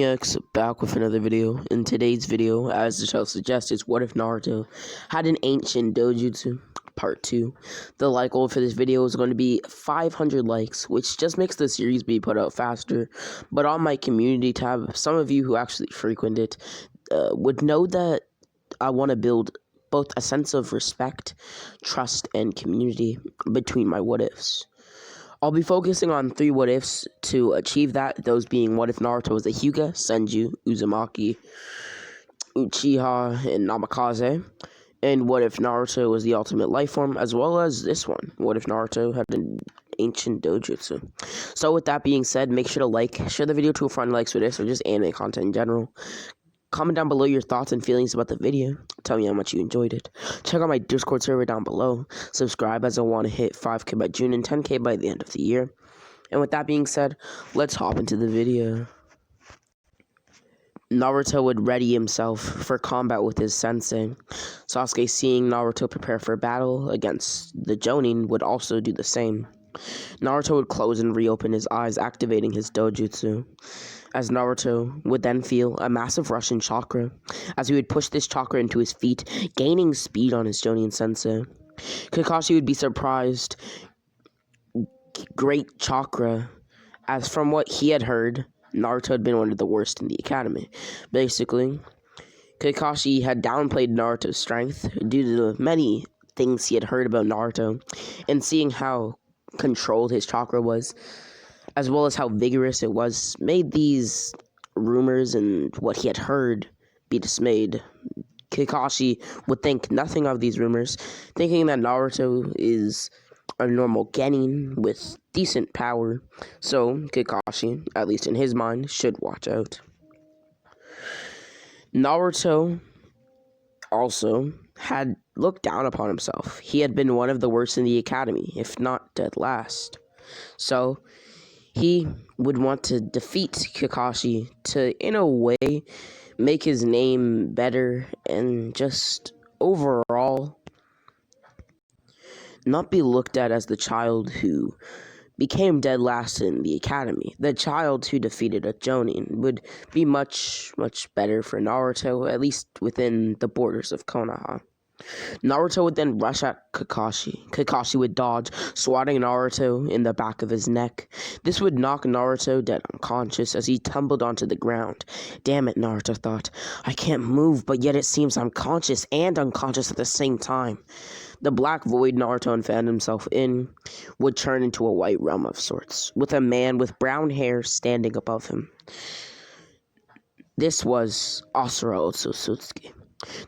Maniacs, back with another video. In today's video, as the title suggests, is what if Naruto had an ancient Dojutsu? Part 2. The like goal for this video is going to be 500 likes, which just makes the series be put out faster. But on my community tab, some of you who actually frequent it would know that I want to build both a sense of respect, trust, and community between my what ifs. I'll be focusing on 3 what ifs to achieve that, those being what if Naruto was a Hyuga, Senju, Uzumaki, Uchiha, and Namikaze, and what if Naruto was the ultimate life form, as well as this one, what if Naruto had an ancient Dojutsu. So with that being said, make sure to share the video to a friend who likes what ifs or just anime content in general. Comment down below your thoughts and feelings about the video. Tell me how much you enjoyed it. Check out my Discord server down below. Subscribe as I want to hit 5k by June and 10k by the end of the year. And with that being said, let's hop into the video. Naruto would ready himself for combat with his sensei. Sasuke, seeing Naruto prepare for battle against the Jonin, would also do the same. Naruto would close and reopen his eyes, activating his Dojutsu, as Naruto would then feel a massive rush in chakra, as he would push this chakra into his feet, gaining speed on his Jonin sensei. Kakashi would be surprised. Great chakra, as from what he had heard, Naruto had been one of the worst in the academy. Basically, Kakashi had downplayed Naruto's strength due to the many things he had heard about Naruto, and seeing how controlled his chakra was, as well as how vigorous it was, made these rumors and what he had heard be dismayed. Kakashi would think nothing of these rumors, thinking that Naruto is a normal genin with decent power, so Kakashi, at least in his mind, should watch out. Naruto also had looked down upon himself. He had been one of the worst in the academy, if not dead last. So he would want to defeat Kakashi to, in a way, make his name better and just overall not be looked at as the child who became dead last in the academy. The child who defeated a Jonin would be much, much better for Naruto, at least within the borders of Konoha. Naruto would then rush at Kakashi. Kakashi would dodge, swatting Naruto in the back of his neck. This would knock Naruto dead unconscious as he tumbled onto the ground. Damn it, Naruto thought. I can't move, but yet it seems I'm conscious and unconscious at the same time. The black void Naruto found himself in would turn into a white realm of sorts, with a man with brown hair standing above him. This was Asura Otsutsuki.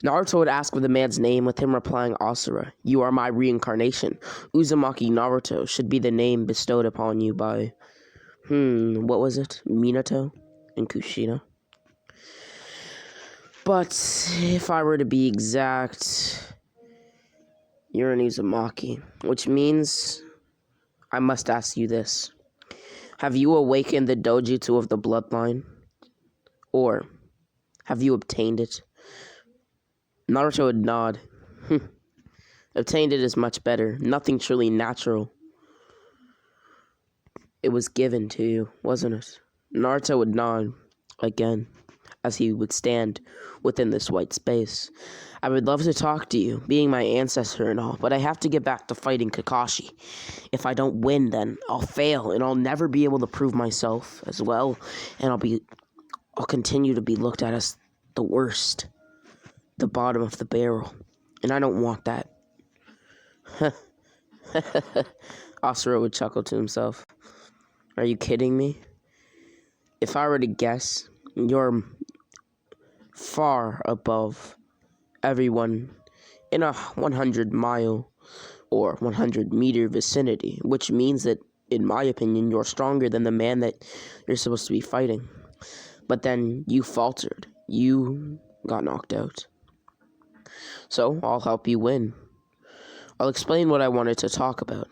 Naruto would ask for the man's name, with him replying, Asura, you are my reincarnation. Uzumaki Naruto should be the name bestowed upon you by, what was it? Minato and Kushina. But if I were to be exact, you're an Uzumaki, which means I must ask you this. Have you awakened the Dojutsu of the bloodline? Or have you obtained it? Naruto would nod. Obtained it is much better. Nothing truly natural. It was given to you, wasn't it? Naruto would nod again, as he would stand within this white space. I would love to talk to you, being my ancestor and all, but I have to get back to fighting Kakashi. If I don't win, then I'll fail, and I'll never be able to prove myself as well, and I'll continue to be looked at as the worst, the bottom of the barrel, and I don't want that. Asura would chuckle to himself. Are you kidding me? If I were to guess, you're far above everyone in a 100-mile or 100-meter vicinity, which means that, in my opinion, you're stronger than the man that you're supposed to be fighting. But then you faltered. You got knocked out. So, I'll help you win. I'll explain what I wanted to talk about.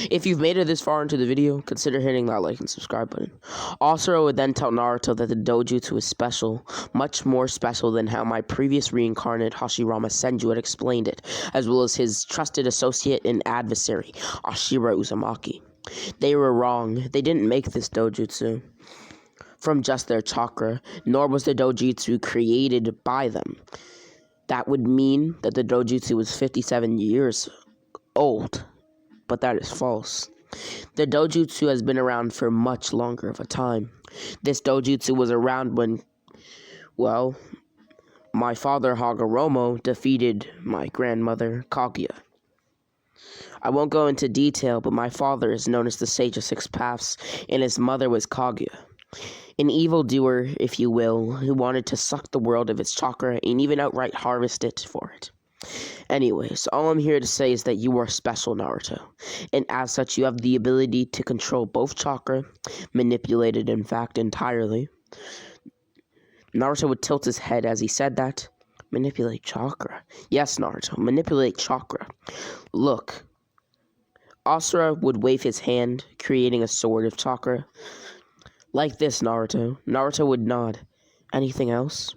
If you've made it this far into the video, consider hitting that like and subscribe button. Asura would then tell Naruto that the Dojutsu is special, much more special than how my previous reincarnate Hashirama Senju had explained it, as well as his trusted associate and adversary, Ashira Uzumaki. They were wrong. They didn't make this Dojutsu. from just their chakra, nor was the Dojutsu created by them. That would mean that the Dojutsu was 57 years old, but that is false. The Dojutsu has been around for much longer of a time. This Dojutsu was around when, well, my father Hagoromo defeated my grandmother Kaguya. I won't go into detail, but my father is known as the Sage of Six Paths, and his mother was Kaguya. An evildoer, if you will, who wanted to suck the world of its chakra and even outright harvest it for it. Anyways, all I'm here to say is that you are special, Naruto, and as such you have the ability to control both chakra, manipulate it in fact entirely. Naruto would tilt his head as he said that. Manipulate chakra. Yes, Naruto, manipulate chakra. Look. Asura would wave his hand, creating a sword of chakra. Like this, Naruto. Naruto would nod. Anything else?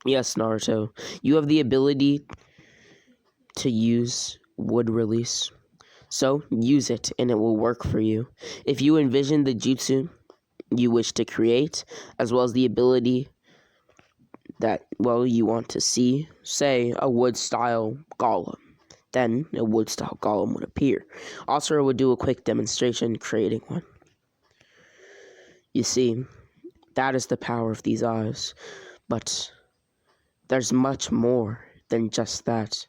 Yes, Naruto. You have the ability to use wood release. So, use it, and it will work for you. If you envision the jutsu you wish to create, as well as the ability that, well, you want to see, say, a wood-style golem. Then, a wood-style golem would appear. Asura would do a quick demonstration creating one. You see, that is the power of these eyes. But there's much more than just that.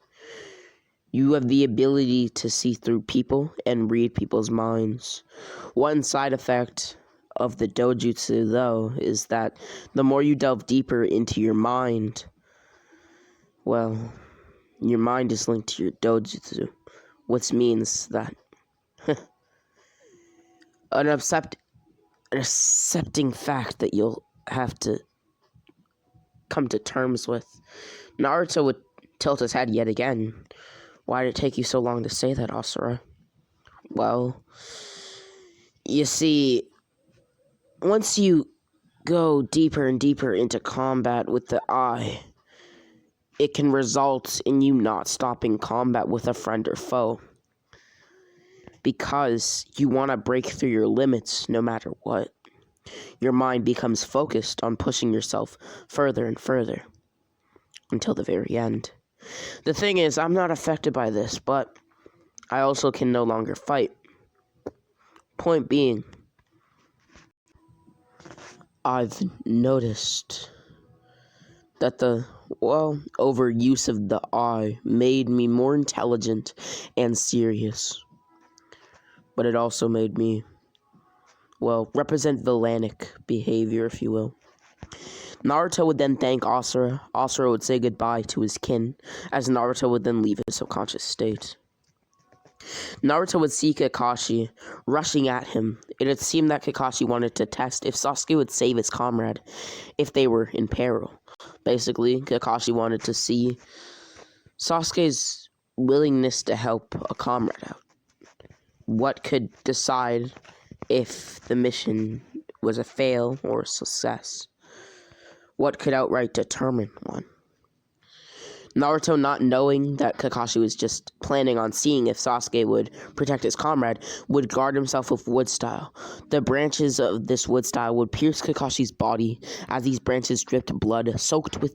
You have the ability to see through people and read people's minds. One side effect of the Dojutsu, though, is that the more you delve deeper into your mind, well, your mind is linked to your Dojutsu, which means that an accepting fact that you'll have to come to terms with. Naruto would tilt his head yet again. Why did it take you so long to say that, Asura? Well, you see, once you go deeper and deeper into combat with the eye, it can result in you not stopping combat with a friend or foe. Because you want to break through your limits no matter what. Your mind becomes focused on pushing yourself further and further until the very end. The thing is, I'm not affected by this, but I also can no longer fight. Point being, I've noticed that the, well, overuse of the eye made me more intelligent and serious. But it also made me, well, represent villainic behavior, if you will. Naruto would then thank Asura. Asura would say goodbye to his kin, as Naruto would then leave his subconscious state. Naruto would see Kakashi rushing at him. It had seemed that Kakashi wanted to test if Sasuke would save his comrade if they were in peril. Basically, Kakashi wanted to see Sasuke's willingness to help a comrade out. What could decide if the mission was a fail or a success? What could outright determine one? Naruto, not knowing that Kakashi was just planning on seeing if Sasuke would protect his comrade, would guard himself with wood style. The branches of this wood style would pierce Kakashi's body. As these branches dripped blood, soaked with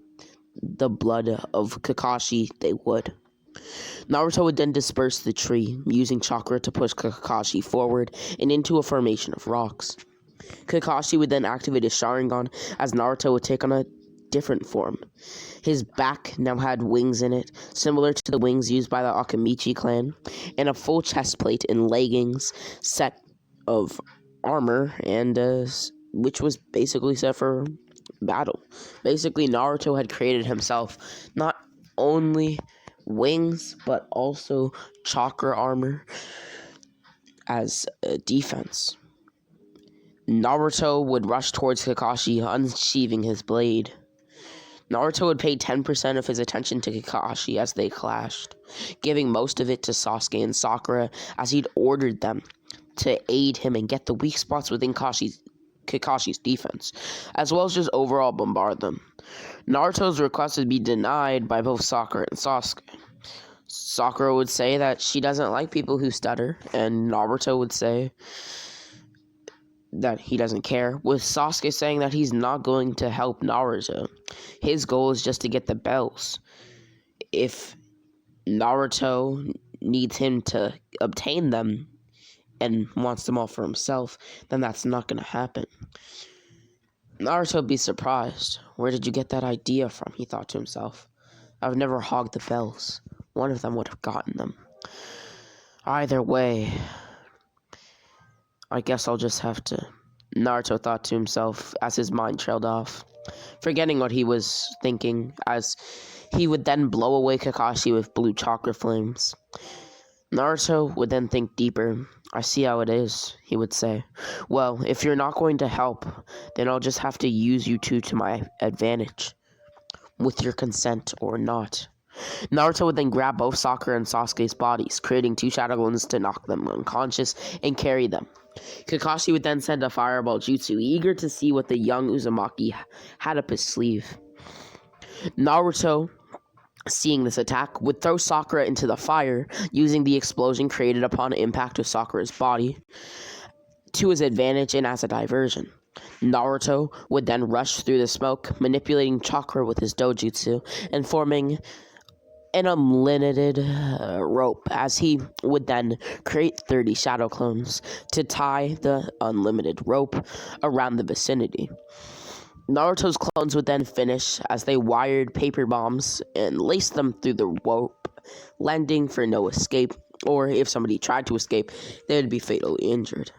the blood of Kakashi, they would. Naruto would then disperse the tree, using chakra to push Kakashi forward and into a formation of rocks. Kakashi would then activate his Sharingan, as Naruto would take on a different form. His back now had wings in it, similar to the wings used by the Akamichi clan, and a full chest plate and leggings set of armor, and which was basically set for battle. Basically, Naruto had created himself not only wings, but also chakra armor as a defense. Naruto would rush towards Kakashi, unsheathing his blade. Naruto would pay 10% of his attention to Kakashi as they clashed, giving most of it to Sasuke and Sakura, as he'd ordered them to aid him and get the weak spots within Kakashi's defense, as well as just overall bombard them. Naruto's request would be denied by both Sakura and Sasuke. Sakura would say that she doesn't like people who stutter, and Naruto would say that he doesn't care, with Sasuke saying that he's not going to help Naruto. His goal is just to get the bells. If Naruto needs him to obtain them and wants them all for himself, then that's not going to happen. Naruto would be surprised. Where did you get that idea from? He thought to himself. I've never hogged the bells. One of them would have gotten them. Either way, I guess I'll just have to... Naruto thought to himself as his mind trailed off, forgetting what he was thinking, as he would then blow away Kakashi with blue chakra flames. Naruto would then think deeper. I see how it is, he would say. Well, if you're not going to help, then I'll just have to use you two to my advantage, with your consent or not. Naruto would then grab both Sakura and Sasuke's bodies, creating two Shadow Clones to knock them unconscious and carry them. Kakashi would then send a fireball jutsu, eager to see what the young Uzumaki had up his sleeve. Naruto, seeing this attack, would throw Sakura into the fire, using the explosion created upon impact with Sakura's body to his advantage and as a diversion. Naruto would then rush through the smoke, manipulating chakra with his dojutsu and forming an unlimited rope, as he would then create 30 shadow clones to tie the unlimited rope around the vicinity. Naruto's clones would then finish as they wired paper bombs and laced them through the rope, landing for no escape, or if somebody tried to escape, they would be fatally injured.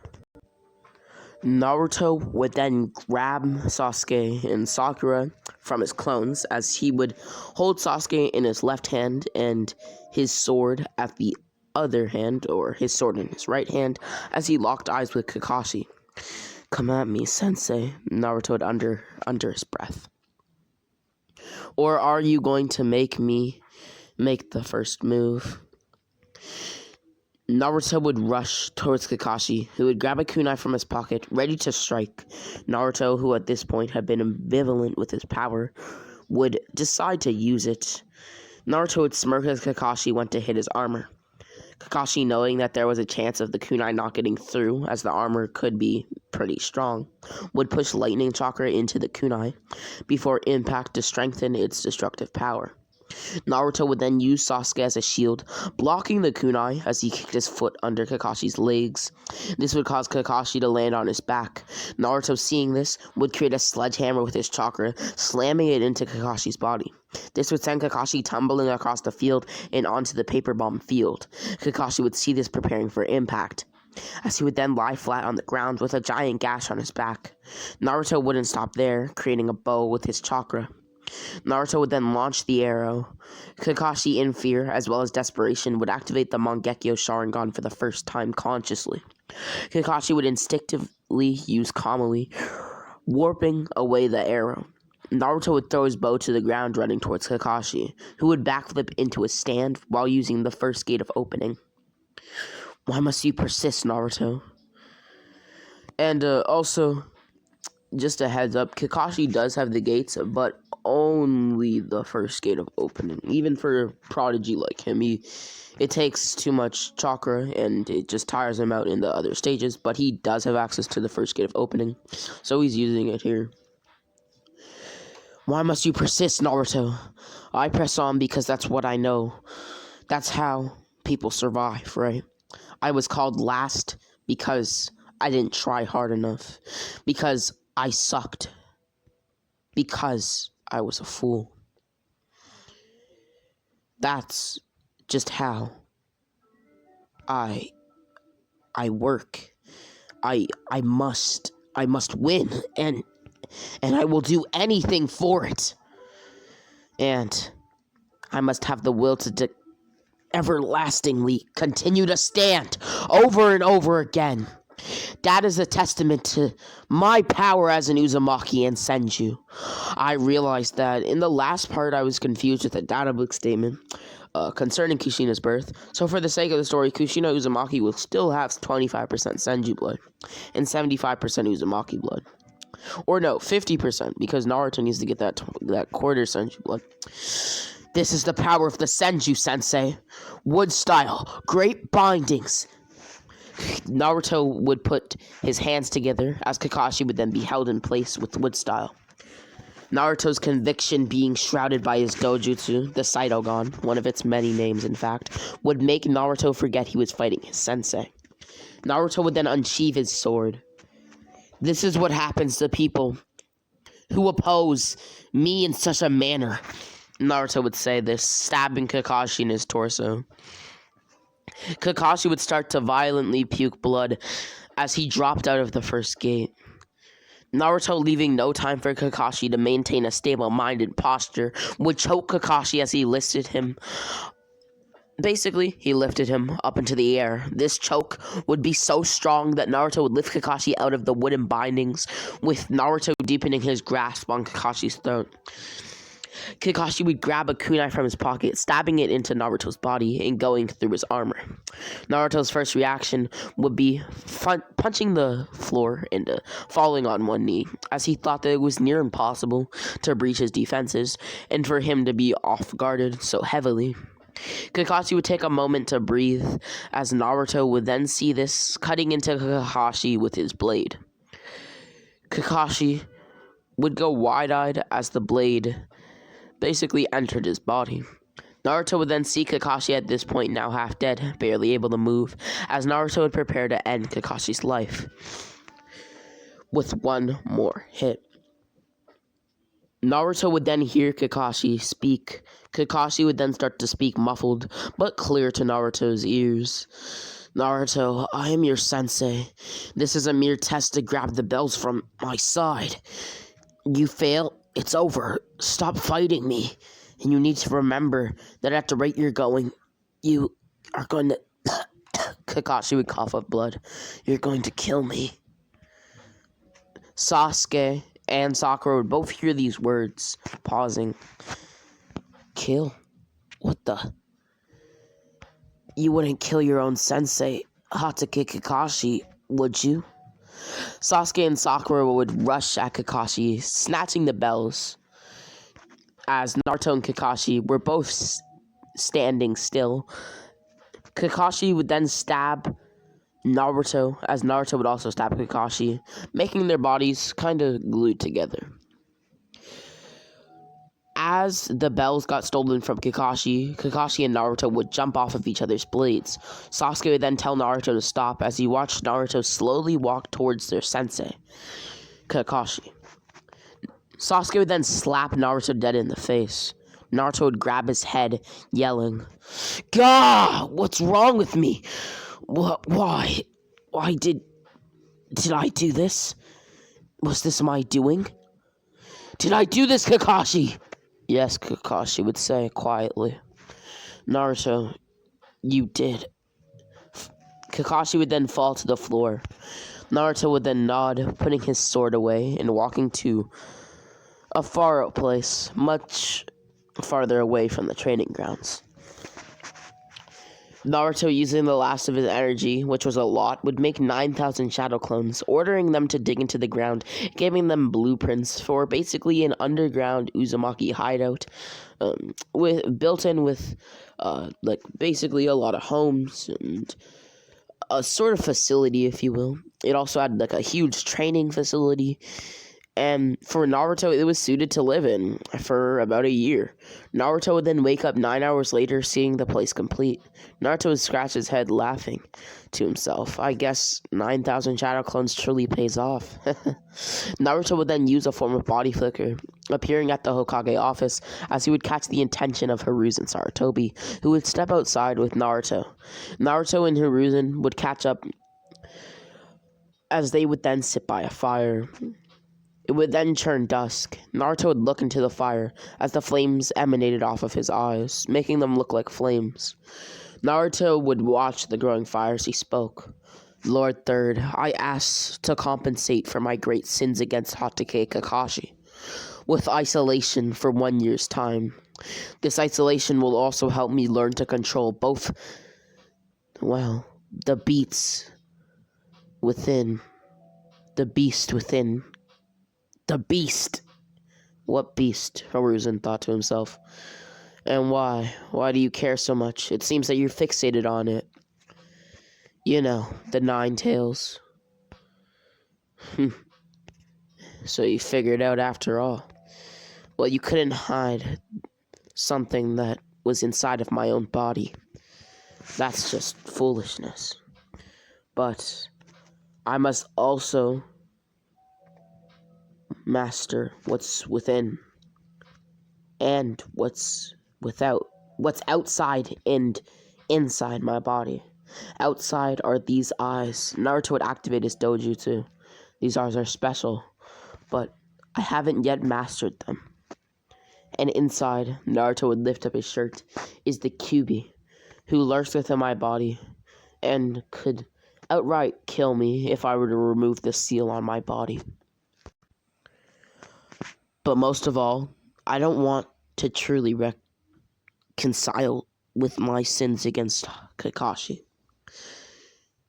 Naruto would then grab Sasuke and Sakura from his clones, as he would hold Sasuke in his left hand and his sword at the other hand, or his sword in his right hand, as he locked eyes with Kakashi. Come at me, sensei, Naruto would under his breath. Or are you going to make me make the first move? Naruto would rush towards Kakashi, who would grab a kunai from his pocket, ready to strike. Naruto, who at this point had been ambivalent with his power, would decide to use it. Naruto would smirk as Kakashi went to hit his armor. Kakashi, knowing that there was a chance of the kunai not getting through, as the armor could be pretty strong, would push lightning chakra into the kunai before impact to strengthen its destructive power. Naruto would then use Sasuke as a shield, blocking the kunai as he kicked his foot under Kakashi's legs. This would cause Kakashi to land on his back. Naruto, seeing this, would create a sledgehammer with his chakra, slamming it into Kakashi's body. This would send Kakashi tumbling across the field and onto the paper bomb field. Kakashi would see this, preparing for impact, as he would then lie flat on the ground with a giant gash on his back. Naruto wouldn't stop there, creating a bow with his chakra. Naruto would then launch the arrow. Kakashi, in fear as well as desperation, would activate the Mangekyo Sharingan for the first time consciously. Kakashi would instinctively use Kamui, warping away the arrow. Naruto would throw his bow to the ground, running towards Kakashi, who would backflip into a stand while using the first gate of opening. Why must you persist, Naruto? And also, just a heads up, Kakashi does have the gates, but only the first gate of opening. Even for a prodigy like him, it takes too much chakra and it just tires him out in the other stages, but he does have access to the first gate of opening, so he's using it here. Why must you persist, Naruto? I press on because that's what I know. That's how people survive, right? I was called last because I didn't try hard enough, because I sucked, because I was a fool. That's just how I work. I must win, and I will do anything for it. And I must have the will to everlastingly continue to stand over and over again. That is a testament to my power as an Uzumaki and Senju. I realized that in the last part I was confused with a databook statement concerning Kushina's birth. So for the sake of the story, Kushina Uzumaki will still have 25% Senju blood and 75% Uzumaki blood. Or no, 50%, because Naruto needs to get that quarter Senju blood. This is the power of the Senju, sensei. Wood style, great bindings, Naruto would put his hands together as Kakashi would then be held in place with wood style. Naruto's conviction being shrouded by his dojutsu, the Saidogan, one of its many names in fact, would make Naruto forget he was fighting his sensei. Naruto would then unsheathe his sword. This is what happens to people who oppose me in such a manner. Naruto would say this, stabbing Kakashi in his torso. Kakashi would start to violently puke blood as he dropped out of the first gate. Naruto, leaving no time for Kakashi to maintain a stable mind and posture, would choke Kakashi as he lifted him. Basically, he lifted him up into the air. This choke would be so strong that Naruto would lift Kakashi out of the wooden bindings, with Naruto deepening his grasp on Kakashi's throat. Kakashi would grab a kunai from his pocket, stabbing it into Naruto's body and going through his armor. Naruto's first reaction would be punching the floor and falling on one knee, as he thought that it was near impossible to breach his defenses and for him to be off-guarded so heavily. Kakashi would take a moment to breathe, as Naruto would then see this, cutting into Kakashi with his blade. Kakashi would go wide-eyed as the blade basically entered his body. Naruto would then see Kakashi at this point now half dead, barely able to move, as Naruto would prepare to end Kakashi's life with one more hit. Naruto would then hear Kakashi speak. Kakashi would then start to speak muffled, but clear to Naruto's ears. Naruto, I am your sensei. This is a mere test to grab the bells from my side. You fail, it's over. Stop fighting me. And you need to remember that at the rate you're going, you are going to... Kakashi would cough up blood. You're going to kill me. Sasuke and Sakura would both hear these words, pausing. Kill? What the? You wouldn't kill your own sensei, Hatake Kakashi, would you? Sasuke and Sakura would rush at Kakashi, snatching the bells, as Naruto and Kakashi were both standing still. Kakashi would then stab Naruto, as Naruto would also stab Kakashi, making their bodies kind of glued together. As the bells got stolen from Kakashi, Kakashi and Naruto would jump off of each other's blades. Sasuke would then tell Naruto to stop as he watched Naruto slowly walk towards their sensei, Kakashi. Sasuke would then slap Naruto dead in the face. Naruto would grab his head, yelling, "Gah! What's wrong with me? Why? Why did I do this? Was this my doing? Did I do this, Kakashi?" Yes, Kakashi would say quietly. Naruto, you did. Kakashi would then fall to the floor. Naruto would then nod, putting his sword away and walking to a far-out place, much farther away from the training grounds. Naruto, using the last of his energy, which was a lot, would make 9,000 shadow clones, ordering them to dig into the ground, giving them blueprints for basically an underground Uzumaki hideout, built in with basically a lot of homes and a sort of facility, if you will. It also had a huge training facility. And for Naruto, it was suited to live in for about a year. Naruto would then wake up 9 hours later, seeing the place complete. Naruto would scratch his head, laughing to himself. I guess 9,000 shadow clones truly pays off. Naruto would then use a form of body flicker, appearing at the Hokage office, as he would catch the attention of Hiruzen Sarutobi, who would step outside with Naruto. Naruto and Hiruzen would catch up, as they would then sit by a fire. It would then turn dusk. Naruto would look into the fire as the flames emanated off of his eyes, making them look like flames. Naruto would watch the growing fire as he spoke. Lord Third, I ask to compensate for my great sins against Hatake Kakashi with isolation for 1 year's time. This isolation will also help me learn to control both, the beasts within, the beast within. The beast. What beast? Hiruzen thought to himself. And why? Why do you care so much? It seems that you're fixated on it. You know, the Nine Tails. So you figured out after all. Well, you couldn't hide something that was inside of my own body. That's just foolishness. But I must also master what's within and what's without, what's outside and inside my body. Outside are these eyes. Naruto would activate his Dojutsu. These eyes are special, but I haven't yet mastered them. And inside, Naruto would lift up his shirt, is the Kyuubi, who lurks within my body and could outright kill me if I were to remove the seal on my body. But most of all, I don't want to truly reconcile with my sins against Kakashi.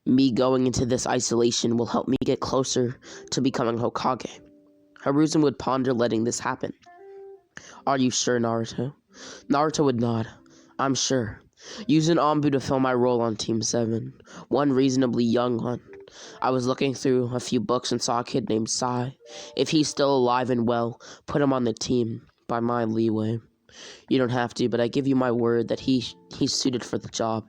Me going into this isolation will help me get closer to becoming Hokage. Hiruzen would ponder letting this happen. Are you sure, Naruto? Naruto would nod. I'm sure. Use an Anbu to fill my role on Team 7. One reasonably young one. I was looking through a few books and saw a kid named Sai. If he's still alive and well, put him on the team, by my leeway. You don't have to, but I give you my word that he's suited for the job.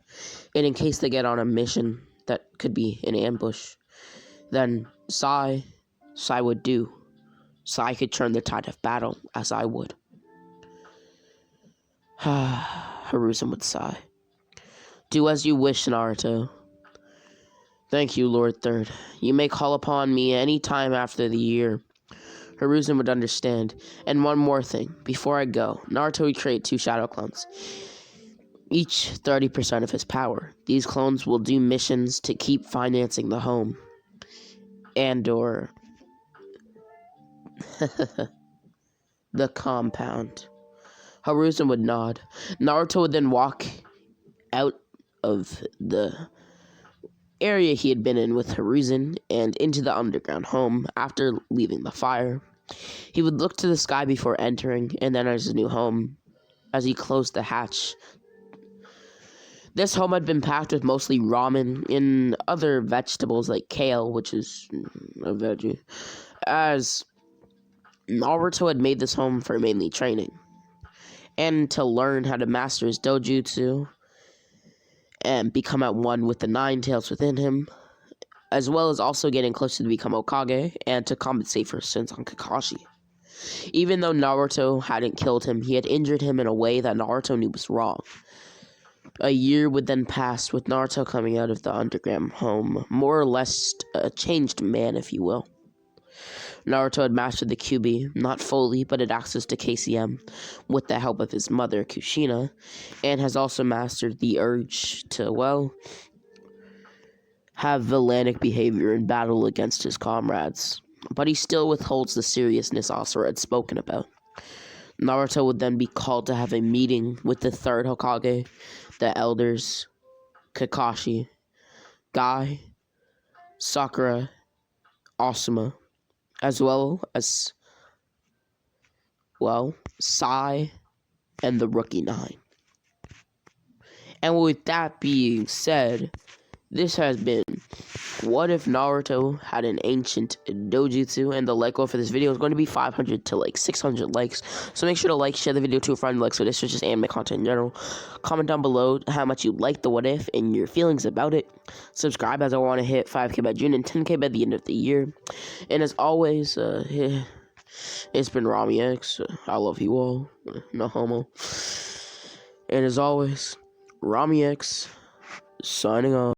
And in case they get on a mission that could be an ambush, then Sai would do. Sai could turn the tide of battle, as I would. Hiruzen would sigh. Do as you wish, Naruto. Thank you, Lord Third. You may call upon me any time after the year. Hiruzen would understand. And one more thing. Before I go, Naruto would create 2 shadow clones. Each 30% of his power. These clones will do missions to keep financing the home. And/or the compound. Hiruzen would nod. Naruto would then walk out of the area he had been in with Hiruzen and into the underground home after leaving the fire. He would look to the sky before entering and then his new home as he closed the hatch. This home had been packed with mostly ramen and other vegetables like kale, which is a veggie, as Naruto had made this home for mainly training and to learn how to master his Dojutsu and become at one with the 9 tails within him, as well as also getting closer to become Hokage and to compensate for his sins on Kakashi. Even though Naruto hadn't killed him, he had injured him in a way that Naruto knew was wrong. A year would then pass with Naruto coming out of the underground home, more or less a changed man, if you will. Naruto had mastered the Kyuubi, not fully, but had access to KCM with the help of his mother, Kushina, and has also mastered the urge to, well, have villainic behavior in battle against his comrades. But he still withholds the seriousness Asura had spoken about. Naruto would then be called to have a meeting with the 3rd Hokage, the elders, Kakashi, Guy, Sakura, Asuma, as well as, well, Sai, and the Rookie 9. And with that being said, this has been What If Naruto Had an Ancient Dojutsu, and the like goal for this video is going to be 500 to like 600 likes, so make sure to like, share the video to a friend, like, so this is just anime content in general. Comment down below how much you like the What If and your feelings about it. Subscribe, as I want to hit 5k by June and 10k by the end of the year. And as always, it's been Rami X. I love you all, no homo. And as always, Rami X signing off.